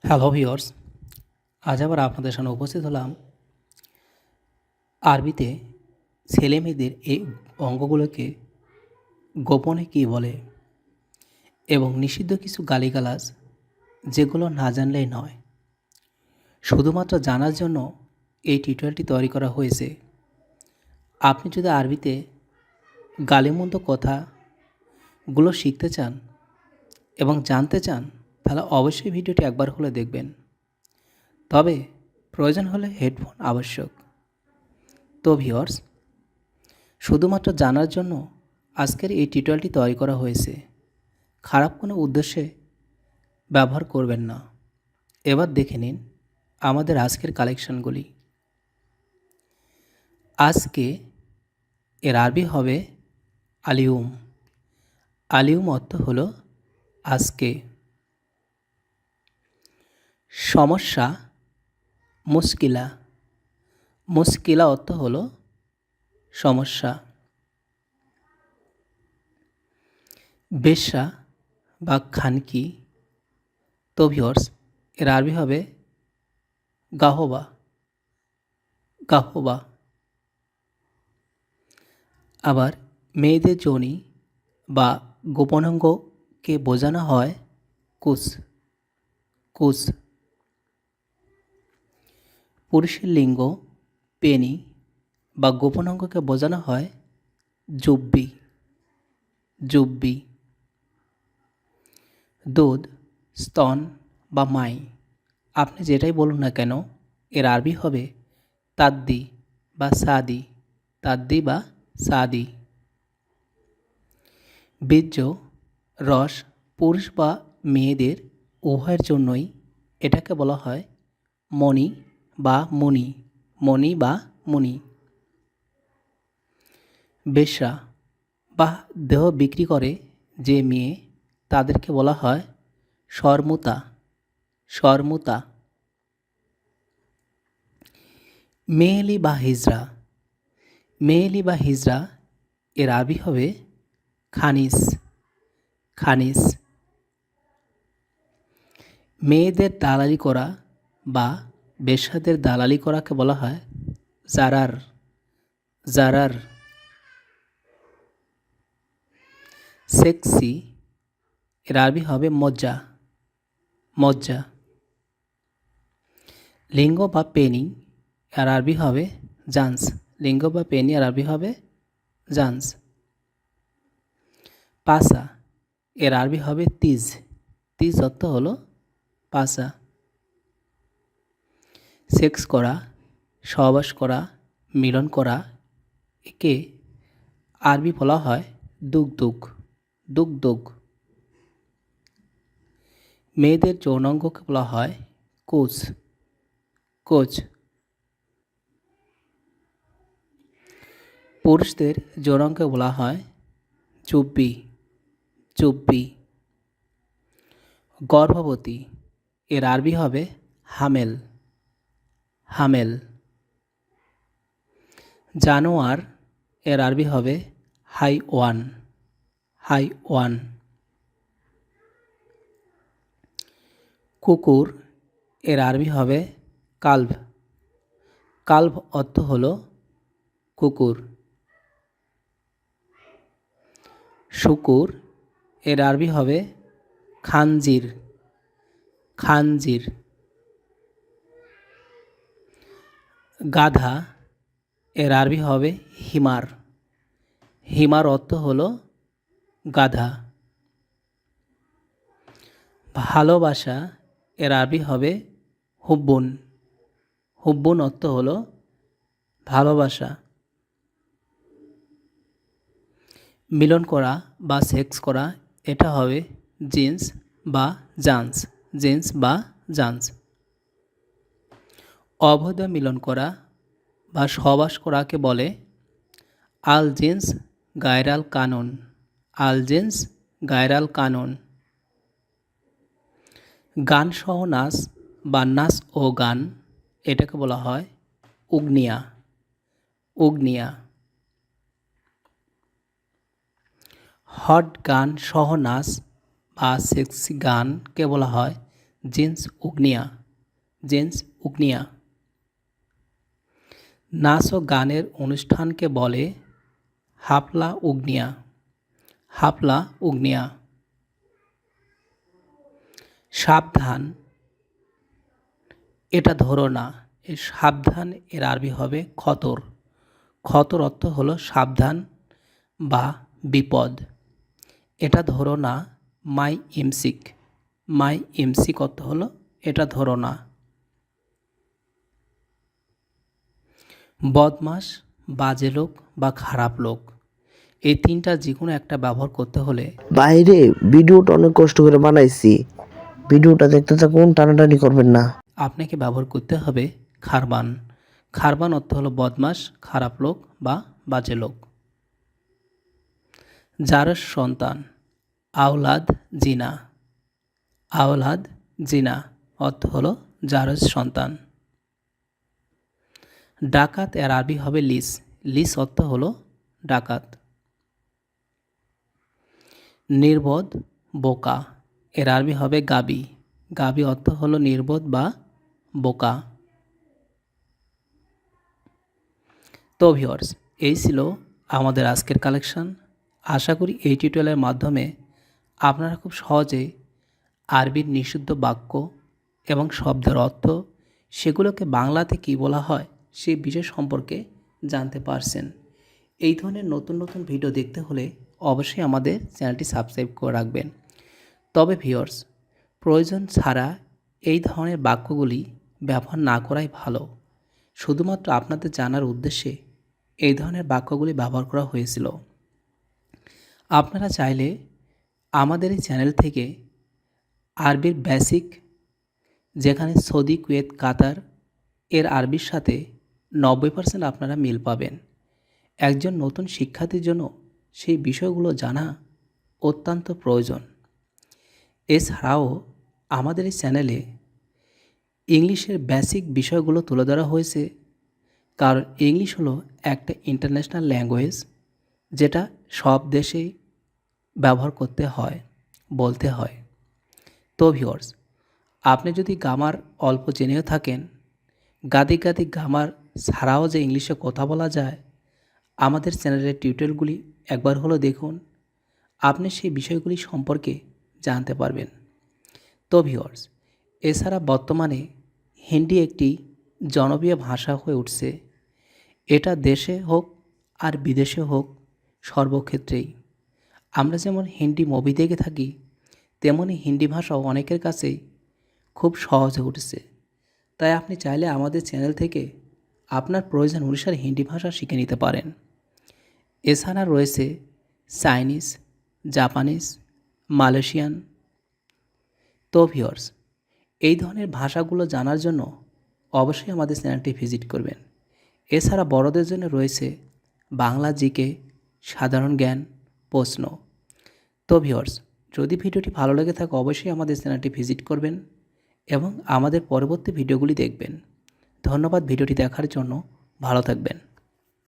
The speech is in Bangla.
হ্যালো ভিউয়ার্স, আজ আবার আপনাদের সামনে উপস্থিত হলাম আরবিতে ছেলেমেয়েদের এই অঙ্গগুলোকে গোপনে কী বলে এবং নিষিদ্ধ কিছু গালিগালাজ যেগুলো না জানলেই নয়। শুধুমাত্র জানার জন্য এই টিউটোরিয়ালটি তৈরি করা হয়েছে। আপনি যদি আরবিতে গালিমন্দ কথাগুলো শিখতে চান এবং জানতে চান তাহলে অবশ্যই ভিডিওটি একবার হলে দেখবেন। তবে প্রয়োজন হলে হেডফোন আবশ্যক। তো ভিউয়ার্স, শুধুমাত্র জানার জন্য আজকের এই টিউটোরিয়ালটি তৈরি করা হয়েছে। খারাপ কোনো উদ্দেশ্যে ব্যবহার করবেন না। এবার দেখে নিন আমাদের আজকের কালেকশনগুলি। আজকে এর আরবি হবে আলিউম। আলিউম অর্থ হলো আজকে। সমস্যা মুশকিলা। মুশকিলা অর্থ হলো সমস্যা। বেশ্যা বা খানকি। তো ভিউয়ার্স, এর আরবি হবে গাহবা। গাহবা। আবার মেয়েদের যোনি বা গোপনাঙ্গকে বোঝানো হয় কুস। কুস। পুরুষের লিঙ্গ পেনি বা গোপনাঙ্গকে বোঝানো হয় জুব্বি। জুব্বি। দুধ, স্তন বা মাই, আপনি যেটাই বলুন না কেন এর আরবি হবে তাদ্দি বা সাদি। তাদ্দি বা সাদি। বীর্য, রস পুরুষ বা মেয়েদের উভয়ের জন্যই এটাকে বলা হয় মণি বা মুনি। মণি বা মুনি। বেশ্যা বা দেহ বিক্রি করে যে মেয়ে তাদেরকে বলা হয় শর্মুতা। শর্মুতা। মেয়েলি বা হিজড়া। মেয়েলি বা হিজড়া এর আরবি হবে খানিস। খানিস। মেয়েদের দালালি করা বা বেশ্যাদের দালালি করাকে বলা হয় জারার। জারার। সেক্সি এর আরবি হবে মজ্জা। মজ্জা। লিঙ্গ বা পেনি এর আরবি হবে জান্স। লিঙ্গ বা পেনি এর আরবি হবে জান্স। পাসা এর আরবি হবে তিজ। তিজ অর্থ হলো পাসা। সেক্স করা, সহবাস করা, মিলন করা একে আরবি বলা হয় দুগদুগ। দুগদুগ। মেয়েদের যৌনাঙ্গকে বলা হয় কোচ। কোচ। পুরুষদের যৌনাঙ্গকে বলা হয় চুব্বি। চুব্বি। গর্ভবতী এর আরবি হবে হামেল। হামেল। জানোয়ার এর আরবি হবে হাইওয়ান। হাইওয়ান। কুকুর এর আরবি হবে কালভ। কালভ অর্থ হলো কুকুর। শুকুর এর আরবি হবে খানজির। খানজির। গাধা এর আরবি হবে হিমার। হিমার অর্থ হলো গাধা। ভালোবাসা এর আরবি হবে হুব্বুন। হুব্বুন অর্থ হলো ভালোবাসা। মিলন করা বা সেক্স করা এটা হবে জিন্স বা জান্স। জিন্স বা জান্স। অবৈধ মিলন করা বা সহবাস করাকে বলে আল জিন্স গায়রাল কানুন। আল জিন্স গায়রাল কানুন। গান সহ নাচ বা নাচ ও গান এটাকে বলা হয় উগনিয়া। উগনিয়া। হট গান সহ নাচ বা সেক্সি গানকে বলা হয় জেন্স উগনিয়া, জেন্স উগনিয়া। নাচ ও গানের অনুষ্ঠানকে বলে হাফলা উগনিয়া, হাফলা উগনিয়া। সাবধান, এটা ধরো না। এই সাবধান এর আরবি হবে খতর। খতর অর্থ হলো সাবধান বা বিপদ। এটা ধরো না, মাই ইমসিক, মাই ইমসিক অর্থ হলো এটা ধরো না। বদমাস, বাজে লোক বা খারাপ লোক, এই তিনটা যে কোনো একটা ব্যবহার করতে হলে বাইরে ভিডিওটা অনেক কষ্ট করে বানাইছি, ভিডিওটা দেখতে থাকুন, টানাটানি করবেন না। আপনাকে ব্যবহার করতে হবে খারবান। খারবান অর্থ হলো বদমাস, খারাপ লোক বা বাজে লোক। জারস সন্তান, আওলাদ জিনা, আওলাদ জিনা অর্থ হলো জারস সন্তান। ডাকাত এর আরবি হবে লিস, লিস অর্থ হলো ডাকাত। নির্বোধ, বোকা, এর আরবি হবে গাবি, গাবি অর্থ হলো নির্বোধ বা বোকা। তো ভিউয়ার্স, এই ছিল আমাদের আজকের কালেকশন। আশা করি এই টিউটোরিয়ালের মাধ্যমে আপনারা খুব সহজে আরবির নিষিদ্ধ বাক্য এবং শব্দের অর্থ, সেগুলোকে বাংলাতে কী বলা হয় সেই বিষয় সম্পর্কে জানতে পারছেন। এই ধরনের নতুন নতুন ভিডিও দেখতে হলে অবশ্যই আমাদের চ্যানেলটি সাবস্ক্রাইব করে রাখবেন। তবে ভিউয়ার্স, প্রয়োজন ছাড়া এই ধরনের বাক্যগুলি ব্যবহার না করাই ভালো। শুধুমাত্র আপনাদের জানার উদ্দেশ্যে এই ধরনের বাক্যগুলি ব্যবহার করা হয়েছিল। আপনারা চাইলে আমাদের এই চ্যানেল থেকে আরবির বেসিক, যেখানে সৌদি, কুয়েত, কাতার এর আরবির সাথে 90% আপনারা মিল পাবেন। একজন নতুন শিক্ষার্থীর জন্য সেই বিষয়গুলো জানা অত্যন্ত প্রয়োজন। এছাড়াও আমাদের এই চ্যানেলে ইংলিশের বেসিক বিষয়গুলো তুলে ধরা হয়েছে, কারণ ইংলিশ হলো একটা ইন্টারন্যাশনাল ল্যাঙ্গুয়েজ, যেটা সব দেশেই ব্যবহার করতে হয়, বলতে হয়। তো ভিউয়ার্স, আপনি যদি গ্রামার অল্প জেনেও থাকেন, গাদি গাদি গ্রামার ছাড়াও যে ইংলিশে কথা বলা যায়, আমাদের চ্যানেলের টিউটোরিয়ালগুলি একবার হলো দেখুন, আপনি সেই বিষয়গুলি সম্পর্কে জানতে পারবেন। তো ভিউয়ার্স, এছাড়া বর্তমানে হিন্দি একটি জনপ্রিয় ভাষা হয়ে উঠছে। এটা দেশে হোক আর বিদেশে হোক, সর্বক্ষেত্রেই। আমরা যেমন হিন্দি মুভি দেখে থাকি, তেমনি হিন্দি ভাষাও অনেকের কাছেই খুব সহজ হয়ে উঠেছে। তাই আপনি চাইলে আমাদের চ্যানেল থেকে আপনার প্রয়োজন অনুসারে হিন্দি ভাষা শিখে নিতে পারেন। এছাড়া রয়েছে চাইনিজ, জাপানিজ, মালয়েশিয়ান। তো ভিউয়ার্স, এই ধরনের ভাষাগুলো জানার জন্য অবশ্যই আমাদের চ্যানেলটি ভিজিট করবেন। এছাড়া বড়দের জন্য রয়েছে বাংলা জিকে, সাধারণ জ্ঞান, প্রশ্ন। তো ভিউয়ার্স, যদি ভিডিওটি ভালো লেগে থাকে অবশ্যই আমাদের চ্যানেলটি ভিজিট করবেন এবং আমাদের পরবর্তী ভিডিওগুলি দেখবেন। ধন্যবাদ ভিডিওটি দেখার জন্য, ভালো থাকবেন।